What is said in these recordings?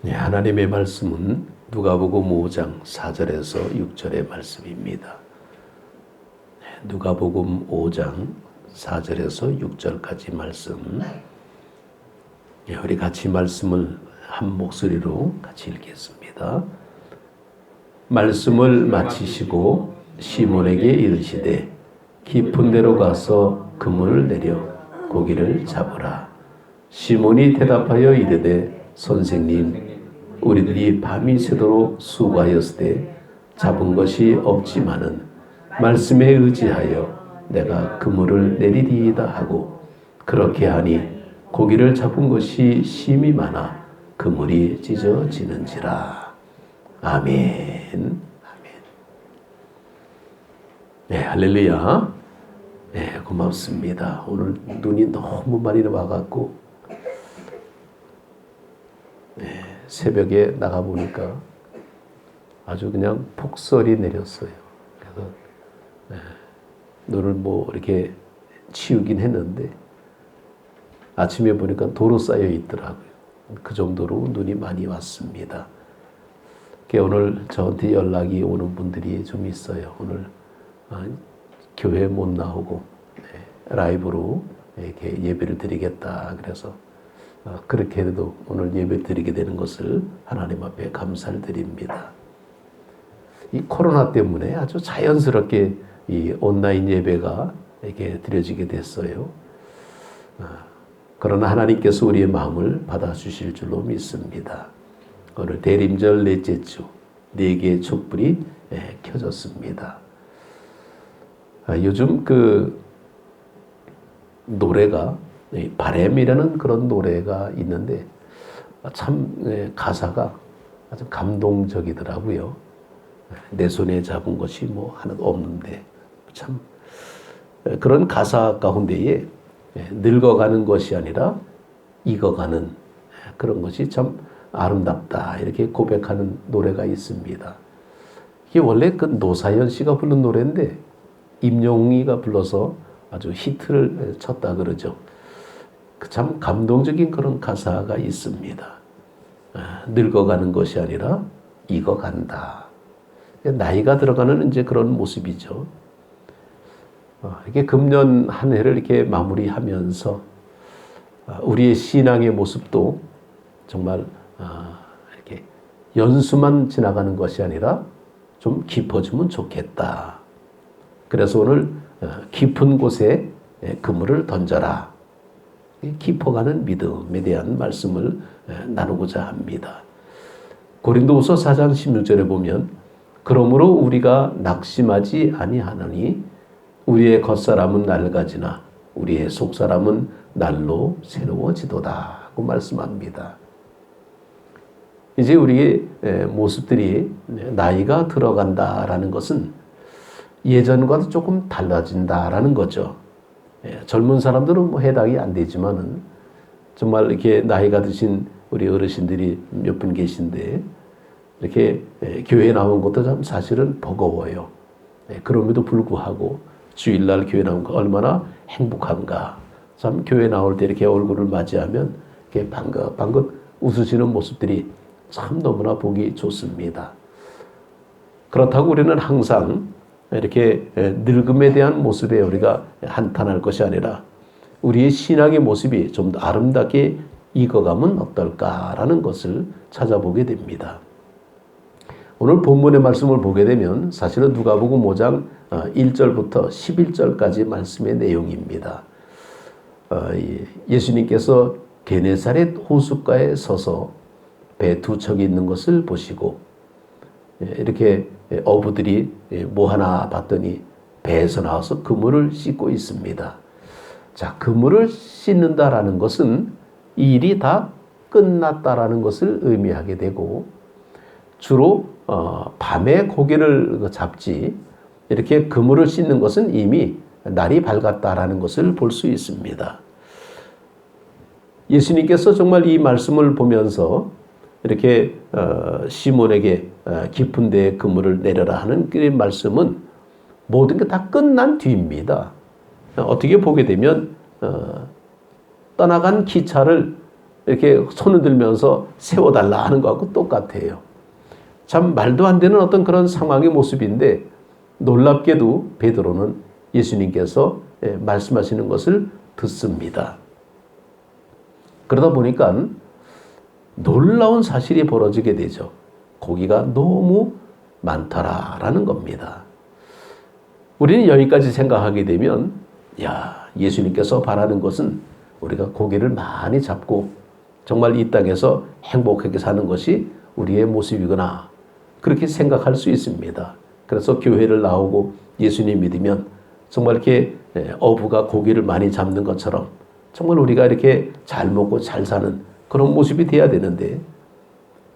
네, 하나님의 말씀은 누가복음 5장 4절에서 6절의 말씀입니다. 누가복음 5장 4절에서 6절까지 말씀. 우리 같이 말씀을 한 목소리로 같이 읽겠습니다. 말씀을 마치시고 시몬에게 이르시되 깊은 데로 가서 그물을 내려 고기를 잡으라. 시몬이 대답하여 이르되 선생님, 우리들이 밤이 새도록 수고하였으되 잡은 것이 없지만은 말씀에 의지하여 내가 그물을 내리리이다 하고, 그렇게 하니 고기를 잡은 것이 심히 많아 그물이 찢어지는지라. 아멘. 아멘. 네, 할렐루야. 네, 고맙습니다. 오늘 눈이 너무 많이 와갖고 새벽에 나가보니까 아주 그냥 폭설이 내렸어요. 그래서 눈을 이렇게 치우긴 했는데 아침에 보니까 도로 쌓여 있더라고요. 그 정도로 눈이 많이 왔습니다. 오늘 저한테 연락이 오는 분들이 좀 있어요. 오늘 교회 못 나오고 라이브로 이렇게 예배를 드리겠다. 그래서 그렇게 해도 오늘 예배 드리게 되는 것을 하나님 앞에 감사를 드립니다. 이 코로나 때문에 아주 자연스럽게 이 온라인 예배가 이렇게 드려지게 됐어요. 그러나 하나님께서 우리의 마음을 받아주실 줄로 믿습니다. 오늘 대림절 넷째 주 4개의 촛불이 켜졌습니다. 요즘 그 노래가 바램이라는 그런 노래가 있는데 참 가사가 아주 감동적이더라고요. 내 손에 잡은 것이 하나도 없는데, 참 그런 가사 가운데에 늙어가는 것이 아니라 익어가는 그런 것이 참 아름답다, 이렇게 고백하는 노래가 있습니다. 이게 원래 그 노사연 씨가 부른 노래인데 임영웅이가 불러서 아주 히트를 쳤다 그러죠. 참 감동적인 그런 가사가 있습니다. 늙어가는 것이 아니라 익어간다. 나이가 들어가는 이제 그런 모습이죠. 이렇게 금년 한 해를 이렇게 마무리하면서 우리의 신앙의 모습도 정말 이렇게 연수만 지나가는 것이 아니라 좀 깊어지면 좋겠다. 그래서 오늘 깊은 곳에 그물을 던져라. 깊어가는 믿음에 대한 말씀을 나누고자 합니다. 고린도후서 4장 16절에 보면, 그러므로 우리가 낙심하지 아니하노니 우리의 겉사람은 낡아지나 우리의 속사람은 날로 새로워지도다 하고 말씀합니다. 이제 우리의 모습들이 나이가 들어간다라는 것은 예전과도 조금 달라진다라는 거죠. 젊은 사람들은 해당이 안 되지만은 정말 이렇게 나이가 드신 우리 어르신들이 몇 분 계신데 이렇게 교회에 나온 것도 참 사실은 버거워요. 그럼에도 불구하고 주일날 교회 나온 거 얼마나 행복한가. 참 교회 나올 때 이렇게 얼굴을 맞이하면 이렇게 방긋방긋 웃으시는 모습들이 참 너무나 보기 좋습니다. 그렇다고 우리는 항상 이렇게 늙음에 대한 모습에 우리가 한탄할 것이 아니라 우리의 신앙의 모습이 좀 더 아름답게 익어가면 어떨까라는 것을 찾아보게 됩니다. 오늘 본문의 말씀을 보게 되면 사실은 누가복음 5장 1절부터 11절까지 말씀의 내용입니다. 예수님께서 게네사렛 호숫가에 서서 배 2척이 있는 것을 보시고 이렇게 어부들이 뭐 하나 봤더니 배에서 나와서 그물을 씻고 있습니다. 자, 그물을 씻는다라는 것은 이 일이 다 끝났다라는 것을 의미하게 되고, 주로 밤에 고기를 잡지 이렇게 그물을 씻는 것은 이미 날이 밝았다라는 것을 볼 수 있습니다. 예수님께서 정말 이 말씀을 보면서 이렇게 시몬에게 깊은 데에 그물을 내려라 하는 그 말씀은 모든 게 다 끝난 뒤입니다. 어떻게 보게 되면 떠나간 기차를 이렇게 손을 들면서 세워달라 하는 것하고 똑같아요. 참 말도 안 되는 어떤 그런 상황의 모습인데 놀랍게도 베드로는 예수님께서 말씀하시는 것을 듣습니다. 그러다 보니까 놀라운 사실이 벌어지게 되죠. 고기가 너무 많더라라는 겁니다. 우리는 여기까지 생각하게 되면 예수님께서 바라는 것은 우리가 고기를 많이 잡고 정말 이 땅에서 행복하게 사는 것이 우리의 모습이구나 그렇게 생각할 수 있습니다. 그래서 교회를 나오고 예수님 믿으면 정말 이렇게 어부가 고기를 많이 잡는 것처럼 정말 우리가 이렇게 잘 먹고 잘 사는 그런 모습이 돼야 되는데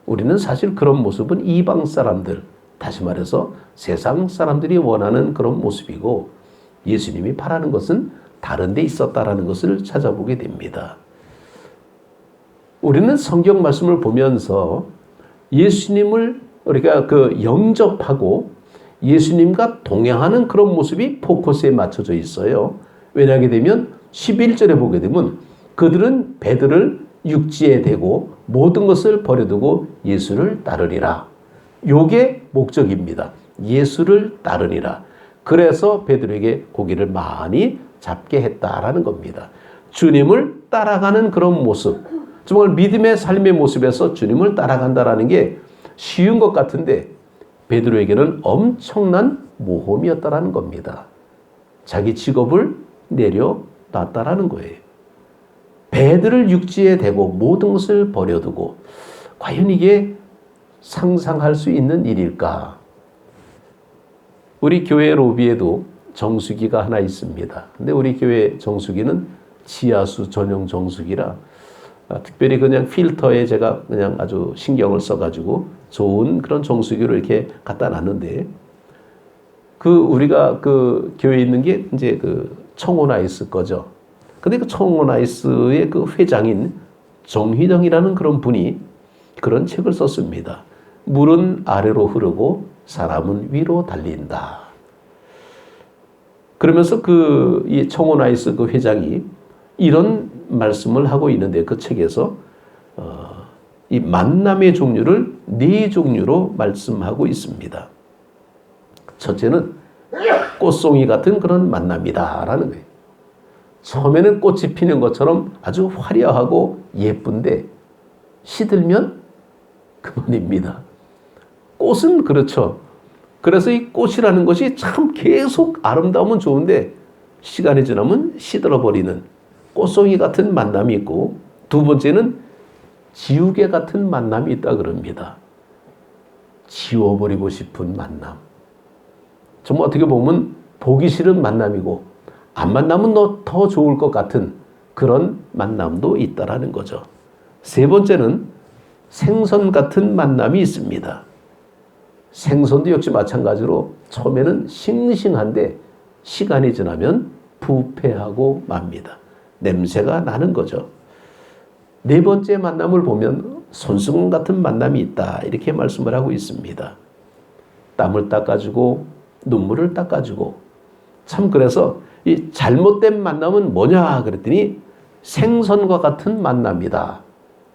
우리는 사실 그런 모습은 이방 사람들, 다시 말해서 세상 사람들이 원하는 그런 모습이고 예수님이 바라는 것은 다른 데 있었다라는 것을 찾아보게 됩니다. 우리는 성경 말씀을 보면서 예수님을 우리가 영접하고 예수님과 동행하는 그런 모습이 포커스에 맞춰져 있어요. 왜냐하게 되면 11절에 보게 되면 그들은 배들을 육지에 대고 모든 것을 버려두고 예수를 따르리라. 요게 목적입니다. 예수를 따르리라. 그래서 베드로에게 고기를 많이 잡게 했다라는 겁니다. 주님을 따라가는 그런 모습, 정말 믿음의 삶의 모습에서 주님을 따라간다라는 게 쉬운 것 같은데 베드로에게는 엄청난 모험이었다라는 겁니다. 자기 직업을 내려놨다라는 거예요. 배들을 육지에 대고 모든 것을 버려두고 과연 이게 상상할 수 있는 일일까? 우리 교회 로비에도 정수기가 하나 있습니다. 근데 우리 교회 정수기는 지하수 전용 정수기라 특별히 그냥 필터에 제가 그냥 아주 신경을 써가지고 좋은 그런 정수기를 이렇게 갖다 놨는데 우리가 교회에 있는 게 이제 청혼아이스 거죠. 근데 청혼아이스의 회장인 정희정이라는 그런 분이 그런 책을 썼습니다. 물은 아래로 흐르고 사람은 위로 달린다. 그러면서 이 청혼아이스 회장이 이런 말씀을 하고 있는데 그 책에서 이 만남의 종류를 4종류로 말씀하고 있습니다. 첫째는 꽃송이 같은 그런 만남이다라는 거예요. 처음에는 꽃이 피는 것처럼 아주 화려하고 예쁜데 시들면 그만입니다. 꽃은 그렇죠. 그래서 이 꽃이라는 것이 참 계속 아름다우면 좋은데 시간이 지나면 시들어버리는 꽃송이 같은 만남이 있고 두 번째는 지우개 같은 만남이 있다 그럽니다. 지워버리고 싶은 만남. 정말 어떻게 보면 보기 싫은 만남이고 안 만나면 너 더 좋을 것 같은 그런 만남도 있다라는 거죠. 세 번째는 생선 같은 만남이 있습니다. 생선도 역시 마찬가지로 처음에는 싱싱한데 시간이 지나면 부패하고 맙니다. 냄새가 나는 거죠. 네 번째 만남을 보면 손수건 같은 만남이 있다 이렇게 말씀을 하고 있습니다. 땀을 닦아주고 눈물을 닦아주고 참 그래서 이 잘못된 만남은 뭐냐 그랬더니 생선과 같은 만남이다.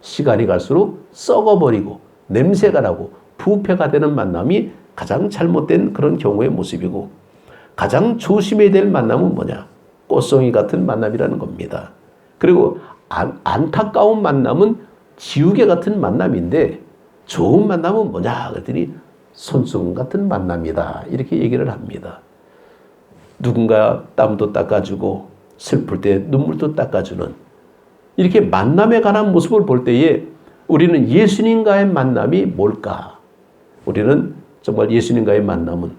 시간이 갈수록 썩어버리고 냄새가 나고 부패가 되는 만남이 가장 잘못된 그런 경우의 모습이고 가장 조심해야 될 만남은 뭐냐? 꽃송이 같은 만남이라는 겁니다. 그리고 안타까운 만남은 지우개 같은 만남인데 좋은 만남은 뭐냐 그랬더니 손수건 같은 만남이다 이렇게 얘기를 합니다. 누군가 땀도 닦아주고 슬플 때 눈물도 닦아주는 이렇게 만남에 관한 모습을 볼 때에 우리는 예수님과의 만남이 뭘까? 우리는 정말 예수님과의 만남은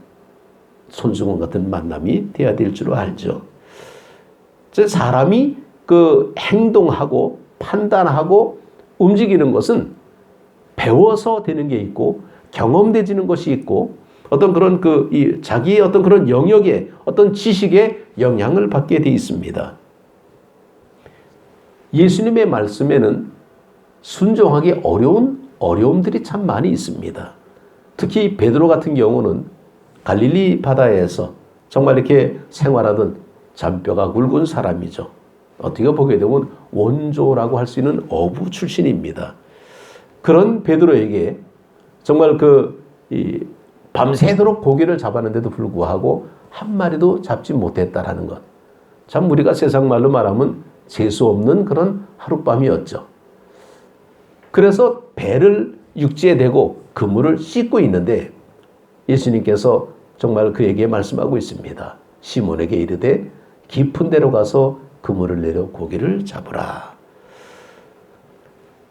손수건 같은 만남이 되어야 될 줄 알죠. 사람이 행동하고 판단하고 움직이는 것은 배워서 되는 게 있고 경험되지는 것이 있고 어떤 그런 자기의 어떤 그런 영역에 어떤 지식에 영향을 받게 돼 있습니다. 예수님의 말씀에는 순종하기 어려운 어려움들이 참 많이 있습니다. 특히 베드로 같은 경우는 갈릴리 바다에서 정말 이렇게 생활하던 잔뼈가 굵은 사람이죠. 어떻게 보게 되면 원조라고 할 수 있는 어부 출신입니다. 그런 베드로에게 정말 밤새도록 고기를 잡았는데도 불구하고 한 마리도 잡지 못했다라는 것. 참 우리가 세상 말로 말하면 재수 없는 그런 하룻밤이었죠. 그래서 배를 육지에 대고 그물을 씻고 있는데 예수님께서 정말 그에게 말씀하고 있습니다. 시몬에게 이르되 깊은 데로 가서 그물을 내려 고기를 잡으라.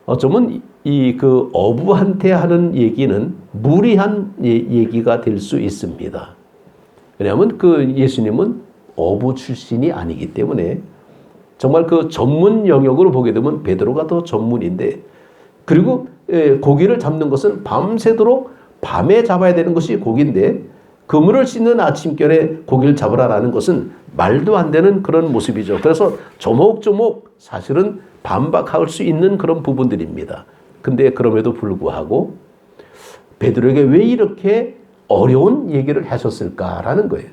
어쩌면 그 어부한테 하는 얘기는 무리한 얘기가 될 수 있습니다. 왜냐하면 그 예수님은 어부 출신이 아니기 때문에 정말 그 전문 영역으로 보게 되면 베드로가 더 전문인데, 그리고 고기를 잡는 것은 밤새도록 밤에 잡아야 되는 것이 고기인데 그물을 씻는 아침결에 고기를 잡으라라는 것은 말도 안 되는 그런 모습이죠. 그래서 조목조목 사실은 반박할 수 있는 그런 부분들입니다. 근데 그럼에도 불구하고 베드로에게 왜 이렇게 어려운 얘기를 하셨을까라는 거예요.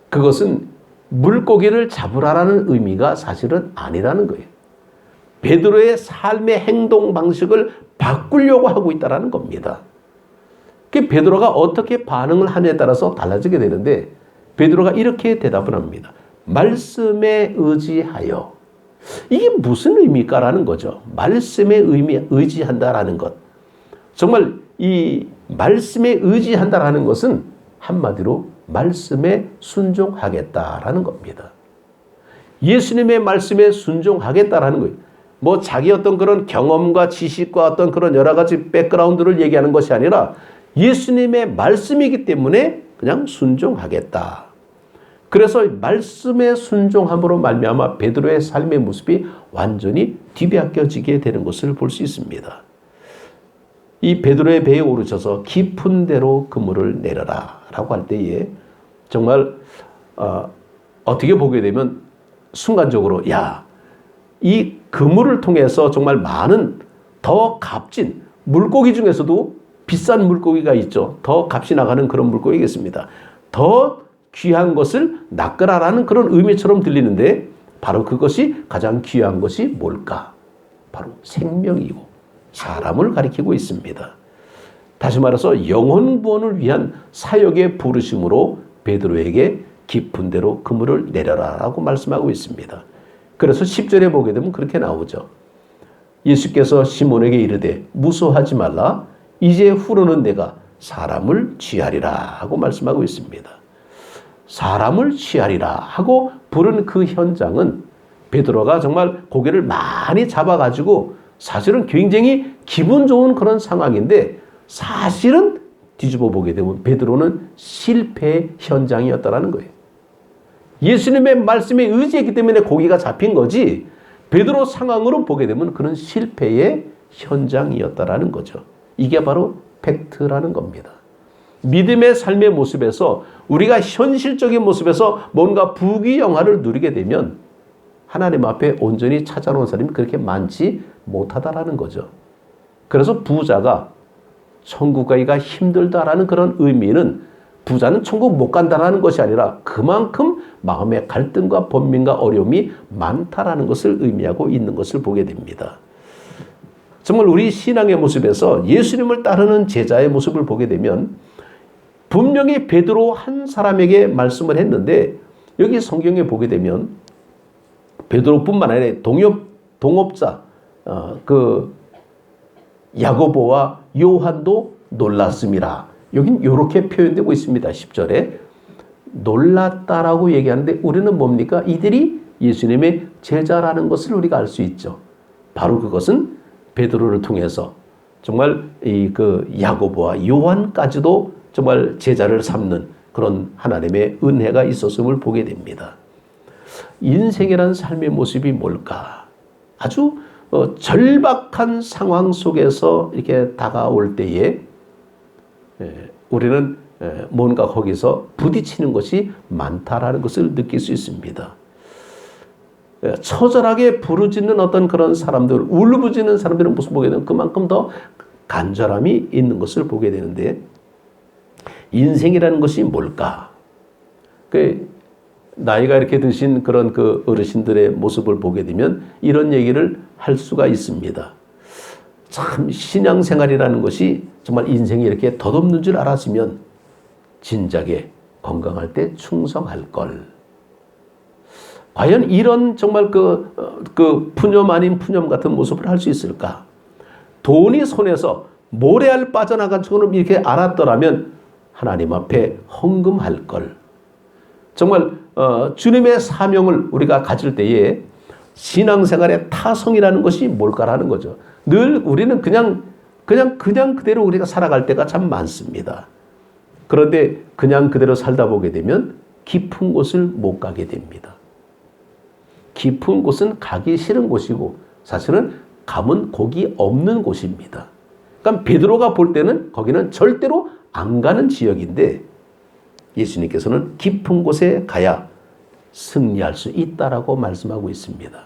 그것은 물고기를 잡으라라는 의미가 사실은 아니라는 거예요. 베드로의 삶의 행동 방식을 바꾸려고 하고 있다는 겁니다. 베드로가 어떻게 반응을 하느냐에 따라서 달라지게 되는데, 베드로가 이렇게 대답을 합니다. 말씀에 의지하여. 이게 무슨 의미일까라는 거죠. 말씀에 의지한다라는 것. 정말 이 말씀에 의지한다라는 것은 한마디로 말씀에 순종하겠다라는 겁니다. 예수님의 말씀에 순종하겠다라는 거예요. 뭐 자기 어떤 그런 경험과 지식과 어떤 그런 여러 가지 백그라운드를 얘기하는 것이 아니라 예수님의 말씀이기 때문에 그냥 순종하겠다. 그래서 말씀에 순종함으로 말미암아 베드로의 삶의 모습이 완전히 뒤바뀌어지게 되는 것을 볼 수 있습니다. 이 베드로의 배에 오르셔서 깊은 데로 그물을 내려라 라고 할 때에 정말 어떻게 보게 되면 순간적으로 이 그물을 통해서 정말 많은 더 값진 물고기 중에서도 비싼 물고기가 있죠. 더 값이 나가는 그런 물고기겠습니다. 더 귀한 것을 낚으라라는 그런 의미처럼 들리는데 바로 그것이 가장 귀한 것이 뭘까? 바로 생명이고 사람을 가리키고 있습니다. 다시 말해서 영혼 구원을 위한 사역의 부르심으로 베드로에게 깊은 데로 그물을 내려라라고 말씀하고 있습니다. 그래서 10절에 보게 되면 그렇게 나오죠. 예수께서 시몬에게 이르되 무서워하지 말라. 이제 후로는 내가 사람을 취하리라 하고 말씀하고 있습니다. 사람을 취하리라 하고 부른 그 현장은 베드로가 정말 고기를 많이 잡아가지고 사실은 굉장히 기분 좋은 그런 상황인데 사실은 뒤집어 보게 되면 베드로는 실패의 현장이었다라는 거예요. 예수님의 말씀에 의지했기 때문에 고기가 잡힌 거지 베드로 상황으로 보게 되면 그런 실패의 현장이었다라는 거죠. 이게 바로 팩트라는 겁니다. 믿음의 삶의 모습에서 우리가 현실적인 모습에서 뭔가 부귀영화를 누리게 되면 하나님 앞에 온전히 찾아놓은 사람이 그렇게 많지 못하다라는 거죠. 그래서 부자가 천국 가기가 힘들다라는 그런 의미는 부자는 천국 못 간다라는 것이 아니라 그만큼 마음의 갈등과 번민과 어려움이 많다라는 것을 의미하고 있는 것을 보게 됩니다. 정말 우리 신앙의 모습에서 예수님을 따르는 제자의 모습을 보게 되면 분명히 베드로 한 사람에게 말씀을 했는데 여기 성경에 보게 되면 베드로뿐만 아니라 동업자 그 야고보와 요한도 놀랐음이라. 여긴 이렇게 표현되고 있습니다. 10절에 놀랐다라고 얘기하는데 우리는 뭡니까? 이들이 예수님의 제자라는 것을 우리가 알 수 있죠. 바로 그것은 베드로를 통해서 정말 그 야고보와 요한까지도 정말 제자를 삼는 그런 하나님의 은혜가 있었음을 보게 됩니다. 인생이란 삶의 모습이 뭘까? 아주 절박한 상황 속에서 이렇게 다가올 때에 우리는 뭔가 거기서 부딪히는 것이 많다라는 것을 느낄 수 있습니다. 처절하게 부르짖는 어떤 그런 사람들, 울부짖는 사람들은 모습 보게 되면 그만큼 더 간절함이 있는 것을 보게 되는데 인생이라는 것이 뭘까? 나이가 이렇게 드신 그런 그 어르신들의 모습을 보게 되면 이런 얘기를 할 수가 있습니다. 참 신앙생활이라는 것이 정말 인생이 이렇게 덧없는 줄 알았으면 진작에 건강할 때 충성할 걸. 과연 이런 정말 그 푸념 아닌 푸념 같은 모습을 할 수 있을까? 돈이 손에서 모래알 빠져나간 것처럼 이렇게 알았더라면 하나님 앞에 헌금할 걸. 정말 주님의 사명을 우리가 가질 때에 신앙생활의 타성이라는 것이 뭘까라는 거죠. 늘 우리는 그냥 그대로 우리가 살아갈 때가 참 많습니다. 그런데 그냥 그대로 살다 보게 되면 깊은 곳을 못 가게 됩니다. 깊은 곳은 가기 싫은 곳이고 사실은 가면 곡이 없는 곳입니다. 그러니까 베드로가 볼 때는 거기는 절대로 안 가는 지역인데 예수님께서는 깊은 곳에 가야 승리할 수 있다라고 말씀하고 있습니다.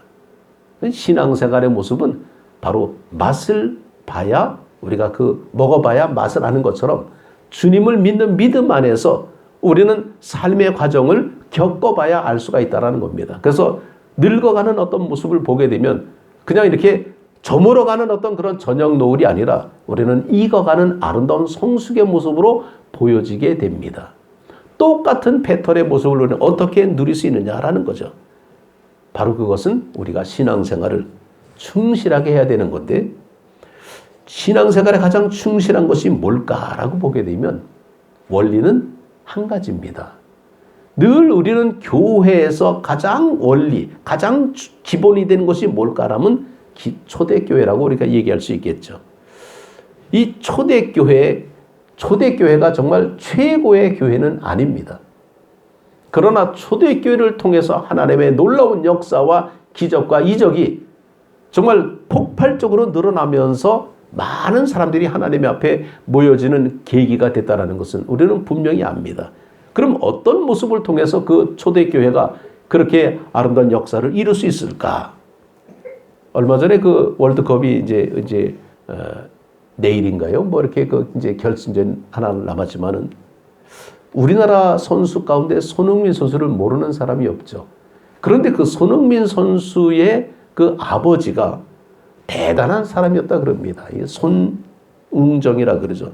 신앙생활의 모습은 바로 맛을 봐야 우리가 먹어봐야 맛을 아는 것처럼 주님을 믿는 믿음 안에서 우리는 삶의 과정을 겪어봐야 알 수가 있다는 겁니다. 그래서 늙어가는 어떤 모습을 보게 되면 그냥 이렇게 저물어가는 어떤 그런 저녁 노을이 아니라 우리는 익어가는 아름다운 성숙의 모습으로 보여지게 됩니다. 똑같은 패턴의 모습을 우리는 어떻게 누릴 수 있느냐라는 거죠. 바로 그것은 우리가 신앙생활을 충실하게 해야 되는 건데 신앙생활에 가장 충실한 것이 뭘까라고 보게 되면 원리는 한 가지입니다. 늘 우리는 교회에서 가장 원리, 가장 기본이 되는 것이 뭘까라면 초대교회라고 우리가 얘기할 수 있겠죠. 이 초대교회가 정말 최고의 교회는 아닙니다. 그러나 초대교회를 통해서 하나님의 놀라운 역사와 기적과 이적이 정말 폭발적으로 늘어나면서 많은 사람들이 하나님 앞에 모여지는 계기가 됐다는 것은 우리는 분명히 압니다. 그럼 어떤 모습을 통해서 그 초대교회가 그렇게 아름다운 역사를 이룰 수 있을까? 얼마 전에 그 월드컵이 이제 내일인가요? 뭐 이렇게 이제 결승전 하나 남았지만은 우리나라 선수 가운데 손흥민 선수를 모르는 사람이 없죠. 그런데 그 손흥민 선수의 그 아버지가 대단한 사람이었다 그럽니다. 손흥정이라 그러죠.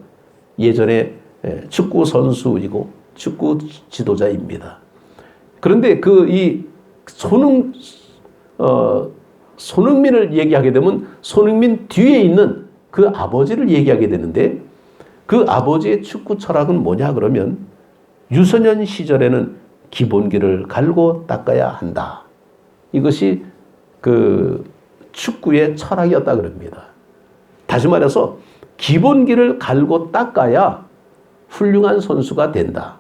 예전에 축구 선수이고 축구 지도자입니다. 그런데 손흥민을 얘기하게 되면 손흥민 뒤에 있는 그 아버지를 얘기하게 되는데 그 아버지의 축구 철학은 뭐냐 그러면 유소년 시절에는 기본기를 갈고 닦아야 한다. 이것이 그 축구의 철학이었다 그럽니다. 다시 말해서 기본기를 갈고 닦아야 훌륭한 선수가 된다.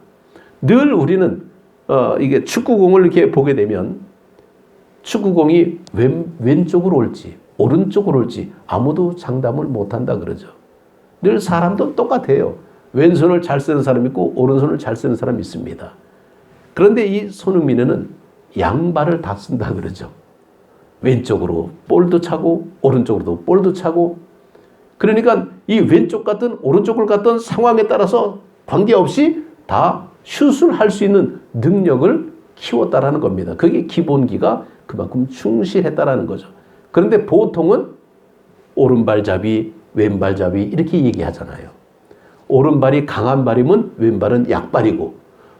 늘 우리는 이게 축구공을 이렇게 보게 되면 축구공이 왼쪽으로 올지 오른쪽으로 올지 아무도 장담을 못한다 그러죠. 늘 사람도 똑같아요. 왼손을 잘 쓰는 사람 있고 오른손을 잘 쓰는 사람이 있습니다. 그런데 이 손흥민은 양발을 다 쓴다 그러죠. 왼쪽으로 볼도 차고 오른쪽으로도 볼도 차고 그러니까 이 왼쪽 같든 오른쪽을 같든 상황에 따라서 관계없이 다 슛을 할 수 있는 능력을 키웠다라는 겁니다. 그게 기본기가 그만큼 충실했다라는 거죠. 그런데 보통은 오른발잡이, 왼발잡이 이렇게 얘기하잖아요. 오른발이 강한 발이면 왼발은 약발이고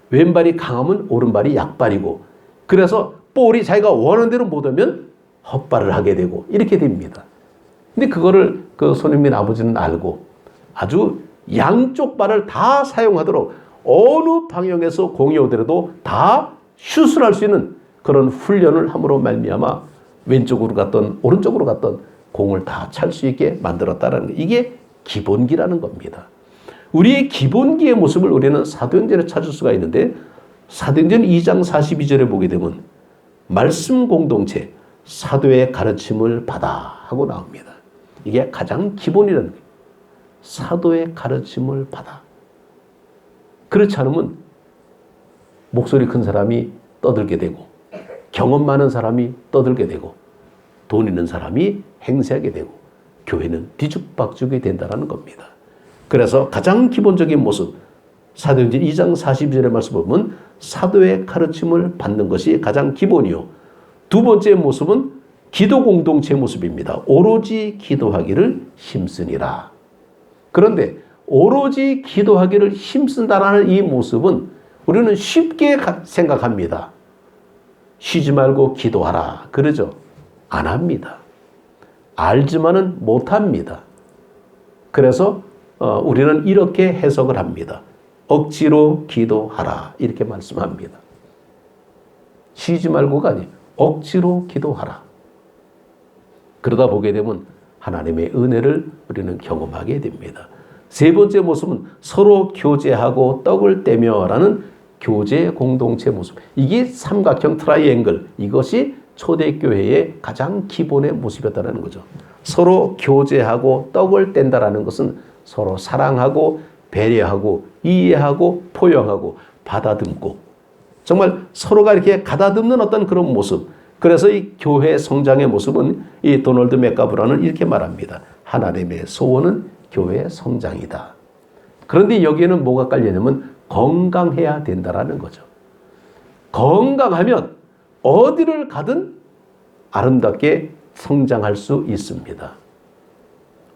왼발이 강하면 오른발이 약발이고 그래서 볼이 자기가 원하는 대로 못 오면 헛발을 하게 되고 이렇게 됩니다. 근데 그거를 그 손흥민 아버지는 알고 아주 양쪽 발을 다 사용하도록 어느 방향에서 공이 오더라도 다 슛을 할 수 있는 그런 훈련을 함으로 말미암아 왼쪽으로 갔던 오른쪽으로 갔던 공을 다 찰 수 있게 만들었다는 거. 이게 기본기라는 겁니다. 우리의 기본기의 모습을 우리는 사도행전에 찾을 수가 있는데 사도행전 2장 42절에 보게 되면 말씀 공동체 사도의 가르침을 받아 하고 나옵니다. 이게 가장 기본이라는 거예요. 사도의 가르침을 받아. 그렇지 않으면 목소리 큰 사람이 떠들게 되고 경험 많은 사람이 떠들게 되고 돈 있는 사람이 행세하게 되고 교회는 뒤죽박죽이 된다는 겁니다. 그래서 가장 기본적인 모습 사도행전 2장 42절의 말씀 보면 사도의 가르침을 받는 것이 가장 기본이요. 두 번째 모습은 기도 공동체 모습입니다. 오로지 기도하기를 힘쓰니라. 그런데 오로지 기도하기를 힘쓴다라는 이 모습은 우리는 쉽게 생각합니다. 쉬지 말고 기도하라. 그러죠? 안 합니다. 알지만은 못합니다. 그래서 우리는 이렇게 해석을 합니다. 억지로 기도하라. 이렇게 말씀합니다. 쉬지 말고가 아니에요. 억지로 기도하라. 그러다 보게 되면 하나님의 은혜를 우리는 경험하게 됩니다. 세 번째 모습은 서로 교제하고 떡을 떼며라는 교제 공동체 모습. 이게 삼각형 트라이앵글. 이것이 초대교회의 가장 기본의 모습이었다는 거죠. 서로 교제하고 떡을 뗀다라는 것은 서로 사랑하고 배려하고 이해하고 포용하고 받아듬고 정말 서로가 이렇게 가다듬는 어떤 그런 모습. 그래서 이 교회 성장의 모습은 이 도널드 맥가브라는 이렇게 말합니다. 하나님의 소원은 교회 성장이다. 그런데 여기에는 뭐가 깔려냐면 건강해야 된다라는 거죠. 건강하면 어디를 가든 아름답게 성장할 수 있습니다.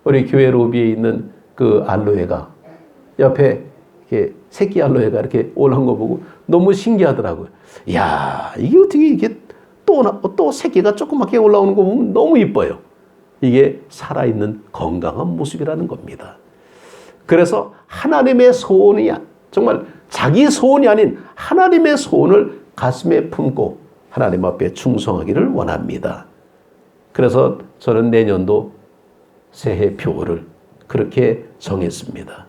우리 교회 로비에 있는 그 알로에가 옆에 이렇게 새끼 알로에가 이렇게 올라온 거 보고 너무 신기하더라고요. 이야, 이게 어떻게 이게 또 새끼가 조그맣게 올라오는 거 보면 너무 이뻐요. 이게 살아있는 건강한 모습이라는 겁니다. 그래서 하나님의 소원이 정말 자기 소원이 아닌 하나님의 소원을 가슴에 품고 하나님 앞에 충성하기를 원합니다. 그래서 저는 내년도 새해 표어를 그렇게 정했습니다.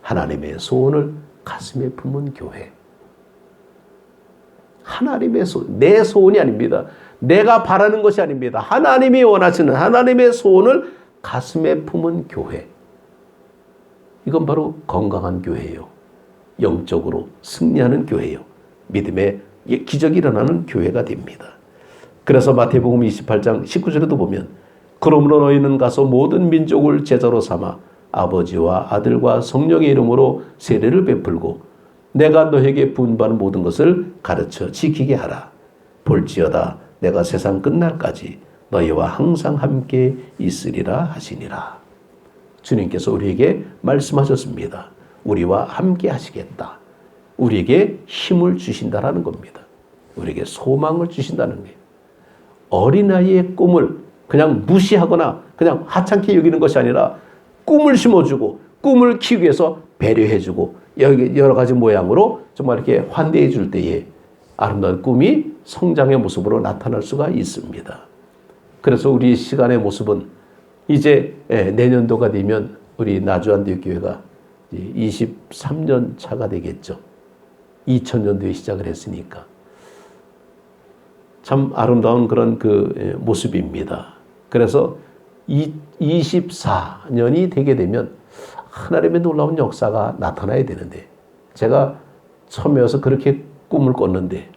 하나님의 소원을 가슴에 품은 교회. 하나님의 소원, 내 소원이 아닙니다. 내가 바라는 것이 아닙니다. 하나님이 원하시는 하나님의 소원을 가슴에 품은 교회. 이건 바로 건강한 교회예요. 영적으로 승리하는 교회예요. 믿음의 기적이 일어나는 교회가 됩니다. 그래서 마태복음 28장 19절에도 보면 그러므로 너희는 가서 모든 민족을 제자로 삼아 아버지와 아들과 성령의 이름으로 세례를 베풀고 내가 너에게 분부하는 모든 것을 가르쳐 지키게 하라. 볼지어다 내가 세상 끝날까지 너희와 항상 함께 있으리라 하시니라. 주님께서 우리에게 말씀하셨습니다. 우리와 함께 하시겠다. 우리에게 힘을 주신다라는 겁니다. 우리에게 소망을 주신다는 거예요. 어린아이의 꿈을 그냥 무시하거나 그냥 하찮게 여기는 것이 아니라 꿈을 심어주고 꿈을 키우기 위해서 배려해주고 여러 가지 모양으로 정말 이렇게 환대해 줄 때에 아름다운 꿈이 성장의 모습으로 나타날 수가 있습니다. 그래서 우리 시간의 모습은 이제 내년도가 되면 우리 나주안대교회가 23년 차가 되겠죠. 2000년도에 시작을 했으니까. 참 아름다운 그런 그 모습입니다. 그래서 24년이 되게 되면 하나님의 놀라운 역사가 나타나야 되는데 제가 처음에 와서 그렇게 꿈을 꿨는데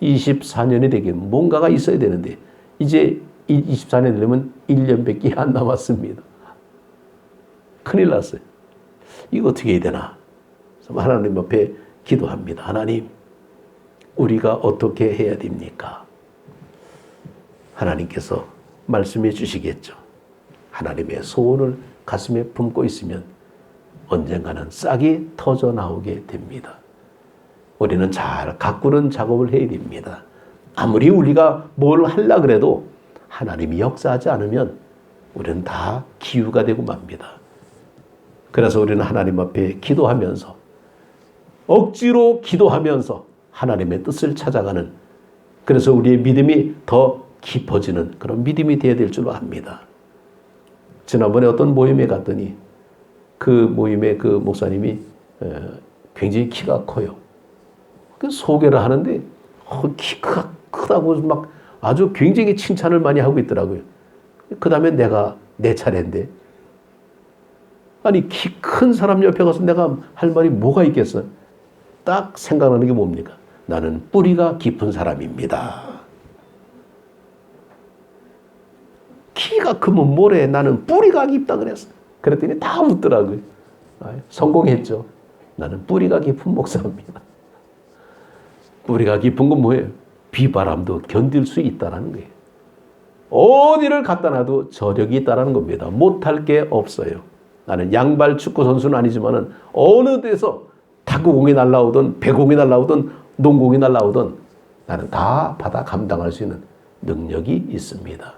24년이 되면 뭔가가 있어야 되는데 이제 24년 되면 1년밖에 안 남았습니다. 큰일 났어요. 이거 어떻게 해야 되나? 하나님 앞에 기도합니다. 하나님, 우리가 어떻게 해야 됩니까? 하나님께서 말씀해 주시겠죠. 하나님의 소원을 가슴에 품고 있으면 언젠가는 싹이 터져 나오게 됩니다. 우리는 잘 가꾸는 작업을 해야 됩니다. 아무리 우리가 뭘 하려고 그래도 하나님이 역사하지 않으면 우리는 다 기우가 되고 맙니다. 그래서 우리는 하나님 앞에 기도하면서 억지로 기도하면서 하나님의 뜻을 찾아가는 그래서 우리의 믿음이 더 깊어지는 그런 믿음이 되어야 될 줄로 압니다. 지난번에 어떤 모임에 갔더니 그 모임의 그 목사님이 굉장히 키가 커요. 그 소개를 하는데 키가 크다고 막 아주 굉장히 칭찬을 많이 하고 있더라고요. 그 다음에 내 차례인데 아니 키 큰 사람 옆에 가서 내가 할 말이 뭐가 있겠어? 딱 생각나는 게 뭡니까? 나는 뿌리가 깊은 사람입니다. 키가 크면 뭐래? 나는 뿌리가 깊다 그랬어. 그랬더니 다 웃더라고요. 성공했죠. 나는 뿌리가 깊은 목사입니다. 뿌리가 깊은 건 뭐예요? 비바람도 견딜 수 있다는 거예요. 어디를 갖다 놔도 저력이 있다는 겁니다. 못할 게 없어요. 나는 양발 축구 선수는 아니지만 어느 데서 탁구공이 날라오든 배공이 날라오든 농공이 날라오든 나는 다 받아 감당할 수 있는 능력이 있습니다.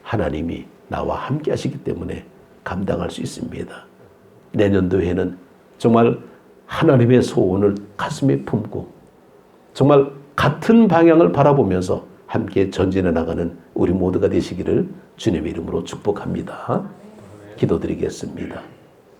하나님이 나와 함께 하시기 때문에 감당할 수 있습니다. 내년도에는 정말 하나님의 소원을 가슴에 품고 정말 같은 방향을 바라보면서 함께 전진해 나가는 우리 모두가 되시기를 주님의 이름으로 축복합니다. 기도드리겠습니다.